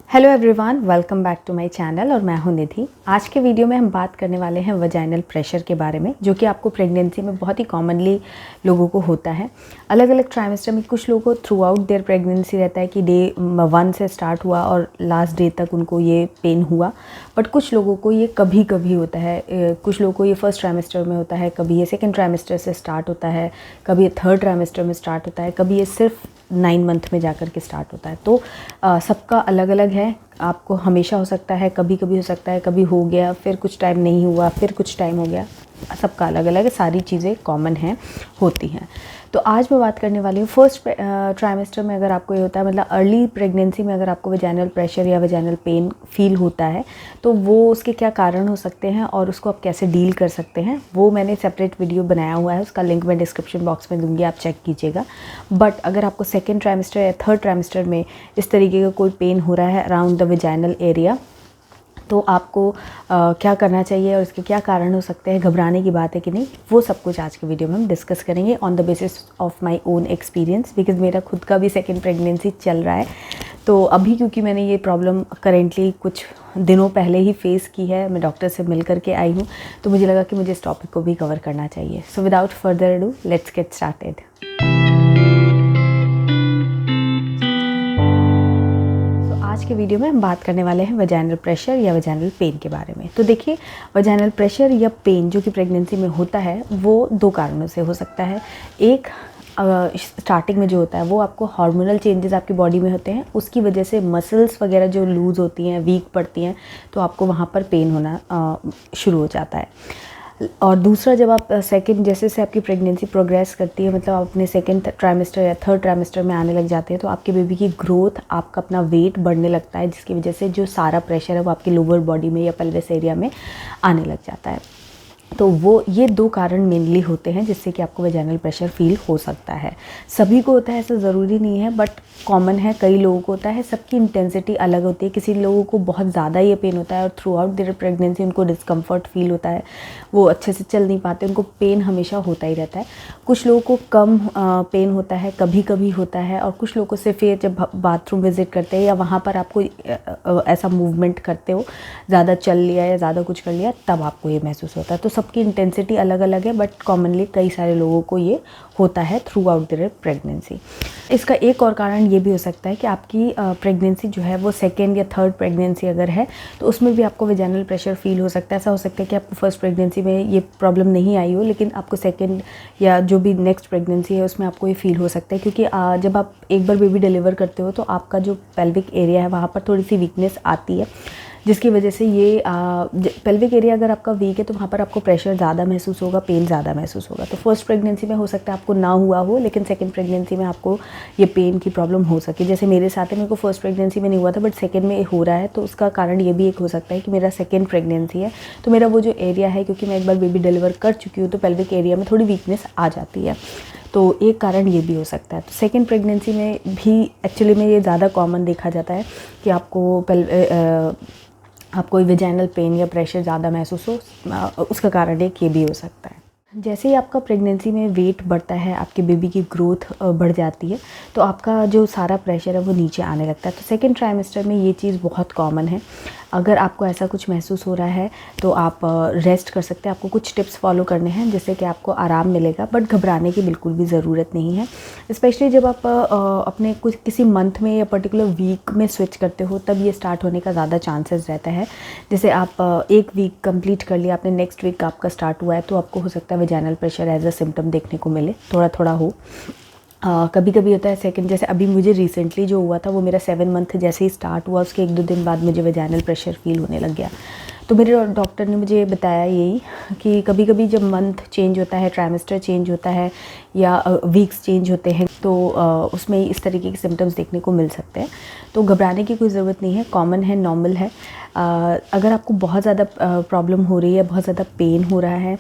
Hello everyone, welcome back to my channel और मैं हूं निधि। आज के वीडियो में हम बात करने वाले हैं वजाइनल प्रेशर के बारे में, जो कि आपको प्रेगनेंसी में बहुत ही कॉमनली लोगों को होता है। अलग अलग ट्राइमेस्टर में कुछ लोगों को थ्रू आउट देयर प्रेगनेंसी रहता है कि डे 1 से स्टार्ट हुआ और लास्ट डे तक उनको ये पेन हुआ, बट कुछ लोगों को ये कभी कभी होता है। कुछ लोगों को ये फर्स्ट ट्राइमेस्टर में होता है, कभी ये सेकेंड ट्राइमेस्टर से स्टार्ट होता है, कभी ये थर्ड ट्राइमेस्टर में स्टार्ट होता है, कभी ये सिर्फ 9 मंथ में जाकर के स्टार्ट होता है। तो सबका अलग अलग है। आपको हमेशा हो सकता है, कभी कभी हो सकता है, कभी हो गया फिर कुछ टाइम नहीं हुआ, फिर कुछ टाइम हो गया। सबका अलग अलग है, सारी चीज़ें कॉमन हैं, होती हैं। तो आज मैं बात करने वाली हूँ फर्स्ट ट्राइमेस्टर में अगर आपको ये होता है, मतलब अर्ली प्रेगनेंसी में अगर आपको वजाइनल प्रेशर या वजाइनल पेन फील होता है, तो वो उसके क्या कारण हो सकते हैं और उसको आप कैसे डील कर सकते हैं, वो मैंने सेपरेट वीडियो बनाया हुआ है। उसका लिंक मैं डिस्क्रिप्शन बॉक्स में दूंगी, आप चेक कीजिएगा। बट अगर आपको सेकेंड ट्राइमेस्टर या थर्ड ट्राइमेस्टर में इस तरीके का कोई पेन हो रहा है अराउंड द वजाइनल एरिया, तो आपको क्या करना चाहिए और इसके क्या कारण हो सकते हैं, घबराने की बात है कि नहीं, वो सब कुछ आज के वीडियो में हम डिस्कस करेंगे on the basis of my own experience, because मेरा खुद का भी सेकंड प्रेगनेंसी चल रहा है। तो अभी क्योंकि मैंने ये प्रॉब्लम करेंटली कुछ दिनों पहले ही फेस की है, मैं डॉक्टर से मिल करके आई हूँ, तो मुझे लगा कि मुझे इस टॉपिक को भी कवर करना चाहिए। So without further ado, let's get started. आज के वीडियो में हम बात करने वाले हैं वजाइनल प्रेशर या वजाइनल पेन के बारे में। तो देखिए, वजाइनल प्रेशर या पेन जो कि प्रेगनेंसी में होता है, वो दो कारणों से हो सकता है। एक, स्टार्टिंग में जो होता है वो आपको हार्मोनल चेंजेस आपकी बॉडी में होते हैं, उसकी वजह से मसल्स वगैरह जो लूज़ होती हैं, वीक पड़ती हैं, तो आपको वहाँ पर पेन होना शुरू हो जाता है। और दूसरा, जब आप सेकंड जैसे से आपकी प्रेगनेंसी प्रोग्रेस करती है, मतलब आप अपने सेकंड ट्राइमेस्टर या थर्ड ट्राइमेस्टर में आने लग जाते हैं, तो आपके बेबी की ग्रोथ, आपका अपना वेट बढ़ने लगता है, जिसकी वजह से जो सारा प्रेशर है वो आपकी लोअर बॉडी में या पेल्विस एरिया में आने लग जाता है। तो वो ये दो कारण मेनली होते हैं जिससे कि आपको वजाइनल प्रेशर फील हो सकता है। सभी को होता है ऐसा ज़रूरी नहीं है, बट कॉमन है, कई लोगों को होता है। सबकी इंटेंसिटी अलग होती है। किसी लोगों को बहुत ज़्यादा ये पेन होता है और थ्रू आउट देयर प्रेगनेंसी उनको डिस्कम्फर्ट फील होता है, वो अच्छे से चल नहीं पाते, उनको पेन हमेशा होता ही रहता है। कुछ लोगों को कम पेन होता है, कभी कभी होता है, और कुछ लोगों को सिर्फ ये जब बाथरूम विजिट करते हैं या वहाँ पर आपको ऐसा मूवमेंट करते हो, ज़्यादा चल लिया या ज़्यादा कुछ कर लिया, तब आपको ये महसूस होता है। तो सबकी इंटेंसिटी अलग अलग है, बट कॉमनली कई सारे लोगों को ये होता है थ्रू आउट देयर प्रेगनेंसी। इसका एक और कारण ये भी हो सकता है कि आपकी प्रेगनेंसी जो है वो सेकेंड या थर्ड प्रेगनेंसी अगर है, तो उसमें भी आपको वजाइनल प्रेशर फील हो सकता है। ऐसा हो सकता है कि आपको फर्स्ट प्रेगनेंसी में ये प्रॉब्लम नहीं आई हो, लेकिन आपको सेकेंड या जो भी नेक्स्ट प्रेगनेंसी है उसमें आपको ये फील हो सकता है, क्योंकि जब आप एक बार बेबी डिलीवर करते हो तो आपका जो पेल्विक एरिया है वहाँ पर थोड़ी सी वीकनेस आती है, जिसकी वजह से ये पेल्विक एरिया अगर आपका वीक है तो वहाँ पर आपको प्रेशर ज़्यादा महसूस होगा, पेन ज़्यादा महसूस होगा। तो फर्स्ट प्रेगनेंसी में हो सकता है आपको ना हुआ हो, लेकिन सेकंड प्रेगनेंसी में आपको ये पेन की प्रॉब्लम हो सके। जैसे मेरे साथ है, मेरे को फर्स्ट प्रेगनेंसी में नहीं हुआ था, बट सेकंड में हो रहा है, तो उसका कारण ये भी एक हो सकता है कि मेरा सेकंड प्रेगनेंसी है, तो मेरा वो जो एरिया है, क्योंकि मैं एक बार बेबी डिलीवर कर चुकी हूँ, तो पेल्विक एरिया में थोड़ी वीकनेस आ जाती है। तो एक कारण ये भी हो सकता है। तो सेकेंड प्रेगनेंसी में भी एक्चुअली में ये ज़्यादा कॉमन देखा जाता है कि आपको वजाइनल पेन या प्रेशर ज़्यादा महसूस हो। उसका कारण एक ये भी हो सकता है। जैसे ही आपका प्रेगनेंसी में वेट बढ़ता है, आपके बेबी की ग्रोथ बढ़ जाती है, तो आपका जो सारा प्रेशर है वो नीचे आने लगता है। तो सेकेंड ट्राइमेस्टर में ये चीज़ बहुत कॉमन है। अगर आपको ऐसा कुछ महसूस हो रहा है तो आप रेस्ट कर सकते हैं। आपको कुछ टिप्स फॉलो करने हैं जिससे कि आपको आराम मिलेगा, बट घबराने की बिल्कुल भी ज़रूरत नहीं है। स्पेशली जब आप अपने कुछ किसी मंथ में या पर्टिकुलर वीक में स्विच करते हो, तब ये स्टार्ट होने का ज़्यादा चांसेस रहता है। जैसे आप एक वीक कंप्लीट कर लिया, आपने नेक्स्ट वीक आपका स्टार्ट हुआ है, तो आपको हो सकता है vaginal pressure as a symptom देखने को मिले, थोड़ा थोड़ा हो। कभी कभी होता है सेकंड, जैसे अभी मुझे रिसेंटली जो हुआ था वो मेरा 7 मंथ जैसे ही स्टार्ट हुआ, उसके 1-2 दिन बाद मुझे वजाइनल प्रेशर फील होने लग गया। तो मेरे डॉक्टर ने मुझे बताया यही कि कभी कभी जब मंथ चेंज होता है, ट्राइमेस्टर चेंज होता है या वीक्स चेंज होते हैं, तो उसमें इस तरीके के सिम्टम्स देखने को मिल सकते हैं। तो घबराने की कोई ज़रूरत नहीं है, कॉमन है, नॉर्मल है। अगर आपको बहुत ज़्यादा प्रॉब्लम हो रही है, बहुत ज़्यादा पेन हो रहा है,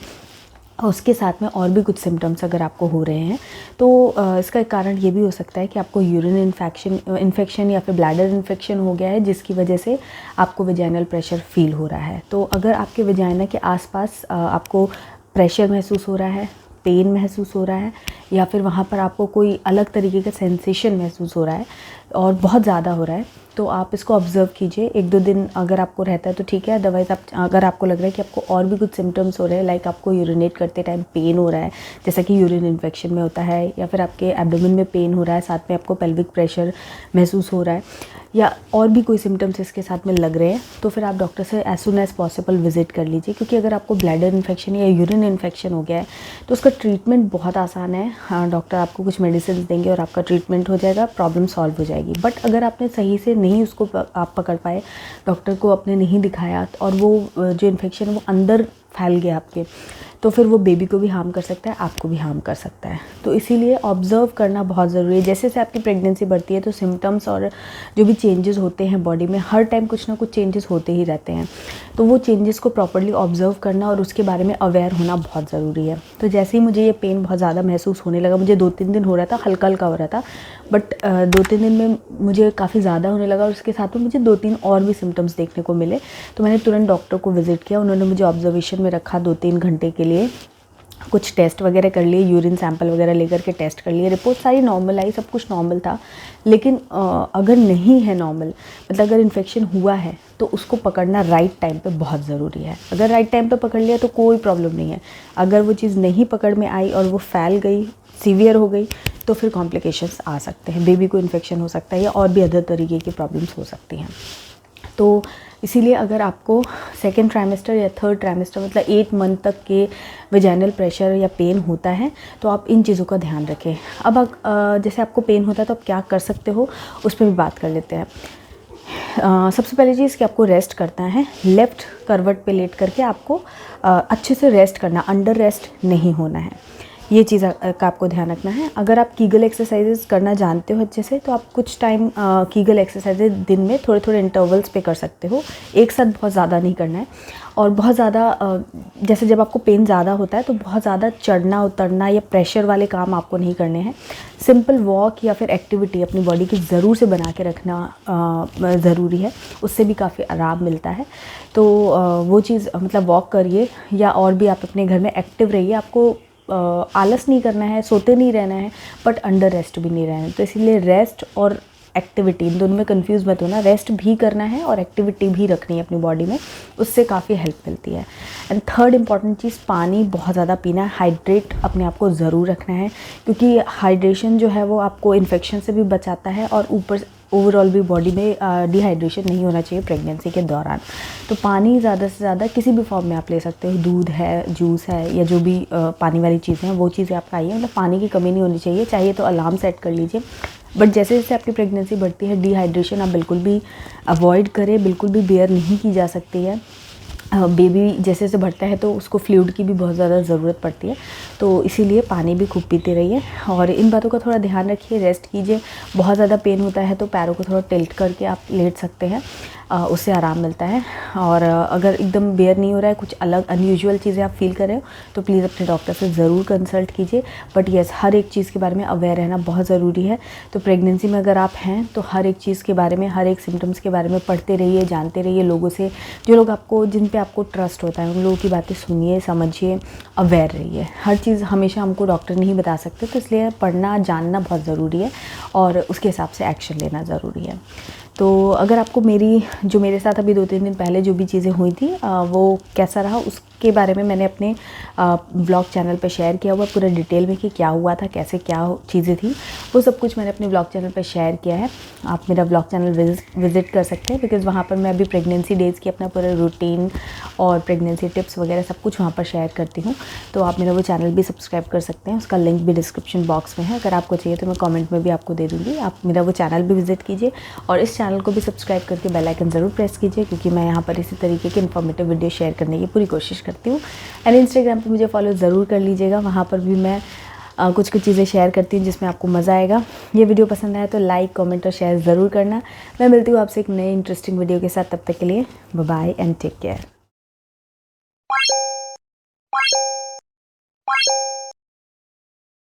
उसके साथ में और भी कुछ सिम्टम्स अगर आपको हो रहे हैं, तो इसका एक कारण ये भी हो सकता है कि आपको यूरिन इन्फेक्शन या फिर ब्लैडर इन्फेक्शन हो गया है, जिसकी वजह से आपको वजाइनल प्रेशर फील हो रहा है। तो अगर आपके वजाइना के आसपास आपको प्रेशर महसूस हो रहा है, पेन महसूस हो रहा है, या फिर वहाँ पर आपको कोई अलग तरीके का सेंसेशन महसूस हो रहा है, और बहुत ज़्यादा हो रहा है तो आप इसको ऑब्ज़र्व कीजिए। 1-2 दिन अगर आपको रहता है तो ठीक है, अदरवाइज़ आप अगर आपको लग रहा है कि आपको और भी कुछ सिम्टम्स हो रहे हैं, लाइक आपको यूरिनेट करते टाइम पेन हो रहा है, जैसा कि यूरिन इन्फेक्शन में होता है, या फिर आपके एब्डोमेन में पेन हो रहा है, साथ में आपको पेल्विक प्रेशर महसूस हो रहा है, या और भी कोई सिम्टम्स इसके साथ में लग रहे हैं, तो फिर आप डॉक्टर से as soon as possible visit कर लीजिए। क्योंकि अगर आपको ब्लैडर इन्फेक्शन या यूरिन इन्फेक्शन हो गया है तो उसका ट्रीटमेंट बहुत आसान है। हाँ, डॉक्टर आपको कुछ मेडिसिन देंगे और आपका ट्रीटमेंट हो जाएगा, प्रॉब्लम सॉल्व हो जाएगी। बट अगर आपने सही से नहीं उसको आप पकड़ पाए, डॉक्टर को आपने नहीं दिखाया और वो जो इन्फेक्शन है वो अंदर फैल गया आपके, तो फिर वो बेबी को भी हार्म कर सकता है, आपको भी हार्म कर सकता है। तो इसीलिए ऑब्ज़र्व करना बहुत ज़रूरी है। जैसे जैसे आपकी प्रेगनेंसी बढ़ती है तो सिम्टम्स और जो भी चेंजेस होते हैं बॉडी में, हर टाइम कुछ ना कुछ चेंजेस होते ही रहते हैं, तो वो चेंजेस को प्रॉपर्ली ऑब्ज़र्व करना और उसके बारे में अवेयर होना बहुत ज़रूरी है। तो जैसे ही मुझे ये पेन बहुत ज़्यादा महसूस होने लगा, मुझे 2-3 दिन हो रहा था, हल्का हल्का हो रहा था, बट 2-3 दिन में मुझे काफ़ी ज़्यादा होने लगा और उसके साथ में मुझे 2-3 और भी सिम्टम्स देखने को मिले। तो मैंने तुरंत डॉक्टर को विज़िट किया। उन्होंने मुझे ऑब्जर्वेशन में रखा 2-3 घंटे के लिए, कुछ टेस्ट वगैरह कर लिए, यूरिन सैंपल वगैरह लेकर के टेस्ट कर लिए। रिपोर्ट सारी नॉर्मल आई, सब कुछ नॉर्मल था। लेकिन अगर नहीं है नॉर्मल, मतलब अगर इन्फेक्शन हुआ है तो उसको पकड़ना राइट टाइम पे बहुत ज़रूरी है। अगर राइट टाइम पे पकड़ लिया तो कोई प्रॉब्लम नहीं है। अगर वो चीज़ नहीं पकड़ में आई और वो फैल गई, सीवियर हो गई, तो फिर कॉम्प्लिकेशंस आ सकते हैं, बेबी को इन्फेक्शन हो सकता है या और भी अदर तरीके की प्रॉब्लम्स हो सकती हैं। तो इसीलिए अगर आपको सेकेंड ट्राइमेस्टर या थर्ड ट्राइमेस्टर मतलब 8 मंथ तक के वेजाइनल प्रेशर या पेन होता है तो आप इन चीज़ों का ध्यान रखें। अब जैसे आपको पेन होता है तो आप क्या कर सकते हो, उस पर भी बात कर लेते हैं। सबसे पहली चीज़ कि आपको रेस्ट करना है। लेफ़्ट करवट पे लेट करके आपको अच्छे से रेस्ट करना, अंडर रेस्ट नहीं होना है। ये चीज़ का आपको ध्यान रखना है। अगर आप कीगल एक्सरसाइजेस करना जानते हो अच्छे से तो आप कुछ टाइम कीगल एक्सरसाइजेज दिन में थोड़े थोड़े इंटरवल्स पे कर सकते हो, एक साथ बहुत ज़्यादा नहीं करना है। और बहुत ज़्यादा जैसे जब आपको पेन ज़्यादा होता है तो बहुत ज़्यादा चढ़ना उतरना या प्रेशर वाले काम आपको नहीं करने हैं। सिंपल वॉक या फिर एक्टिविटी अपनी बॉडी की ज़रूर से बना के रखना ज़रूरी है, उससे भी काफ़ी आराम मिलता है। तो वो चीज़ मतलब वॉक करिए या और भी आप अपने घर में एक्टिव रहिए। आपको आलस नहीं करना है, सोते नहीं रहना है, बट अंडर रेस्ट भी नहीं रहना है। तो इसीलिए रेस्ट और एक्टिविटी इन दोनों में कंफ्यूज मत होना। रेस्ट भी करना है और एक्टिविटी भी रखनी है अपनी बॉडी में, उससे काफ़ी हेल्प मिलती है। एंड थर्ड इंपॉर्टेंट चीज़, पानी बहुत ज़्यादा पीना है। हाइड्रेट अपने आप को ज़रूर रखना है, क्योंकि हाइड्रेशन जो है वो आपको इन्फेक्शन से भी बचाता है और ऊपर ओवरऑल भी बॉडी में डिहाइड्रेशन नहीं होना चाहिए प्रेगनेंसी के दौरान। तो पानी ज़्यादा से ज़्यादा किसी भी फॉर्म में आप ले सकते हो, दूध है, जूस है, या जो भी पानी वाली चीज़ें हैं वो चीज़ें आप खाइए। मतलब पानी की कमी नहीं होनी चाहिए। चाहिए तो अलार्म सेट कर लीजिए, बट जैसे जैसे आपकी प्रेगनेंसी बढ़ती है डिहाइड्रेशन आप बिल्कुल भी अवॉइड करें, बिल्कुल भी बेयर नहीं की जा सकती है। बेबी जैसे जैसे बढ़ता है तो उसको फ्लूइड की भी बहुत ज़्यादा ज़रूरत पड़ती है, तो इसीलिए पानी भी खूब पीते रहिए और इन बातों का थोड़ा ध्यान रखिए। रेस्ट कीजिए। बहुत ज़्यादा पेन होता है तो पैरों को थोड़ा टिल्ट करके आप लेट सकते हैं, उससे आराम मिलता है। और अगर एकदम बेयर नहीं हो रहा है, कुछ अलग अनयूजुअल चीज़ें आप फील कर रहे हो तो प्लीज़ अपने डॉक्टर से ज़रूर कंसल्ट कीजिए। बट येस, हर एक चीज़ के बारे में अवेयर रहना बहुत ज़रूरी है। तो प्रेगनेंसी में अगर आप हैं तो हर एक चीज़ के बारे में, हर एक सिम्टम्स के बारे में पढ़ते रहिए, जानते रहिए लोगों से, जो लोग आपको, जिन पे आपको ट्रस्ट होता है, उन लोगों की बातें सुनिए, समझिए, अवेयर रहिए। हर चीज़ हमेशा हमको डॉक्टर नहीं बता सकते, तो इसलिए पढ़ना जानना बहुत ज़रूरी है और उसके हिसाब से एक्शन लेना ज़रूरी है। तो अगर आपको जो मेरे साथ अभी 2-3 दिन पहले जो भी चीज़ें हुई थी वो कैसा रहा, उसके बारे में मैंने अपने ब्लॉग चैनल पे शेयर किया हुआ पूरा डिटेल में कि क्या हुआ था, कैसे क्या चीज़ें थी, वो सब कुछ मैंने अपने ब्लॉग चैनल पे शेयर किया है। आप मेरा ब्लॉग चैनल विज़िट कर सकते हैं, बिकॉज़ वहाँ पर मैं अभी प्रेगनेंसी डेज़ की अपना पूरा रूटीन और प्रेगनेंसी टिप्स वगैरह सब कुछ वहाँ पर शेयर करती हूँ। तो आप मेरा वो चैनल भी सब्सक्राइब कर सकते हैं, उसका लिंक भी डिस्क्रिप्शन बॉक्स में है। अगर आपको चाहिए तो मैं कमेंट में भी आपको दे दूँगी। आप मेरा वो चैनल भी विज़िट कीजिए और इस चैनल को भी सब्सक्राइब करके बेल आइकन ज़रूर प्रेस कीजिए, क्योंकि मैं यहाँ पर इसी तरीके की इन्फॉर्मेटिव वीडियो शेयर करने की पूरी कोशिश करती हूँ। एंड इंस्टाग्राम पे मुझे फॉलो ज़रूर कर लीजिएगा, वहाँ पर भी मैं कुछ चीज़ें शेयर करती हूँ जिसमें आपको मज़ा आएगा। ये वीडियो पसंद आया तो लाइक, कमेंट और शेयर ज़रूर करना। मैं मिलती हूँ आपसे एक नए इंटरेस्टिंग वीडियो के साथ, तब तक के लिए bye bye and take care.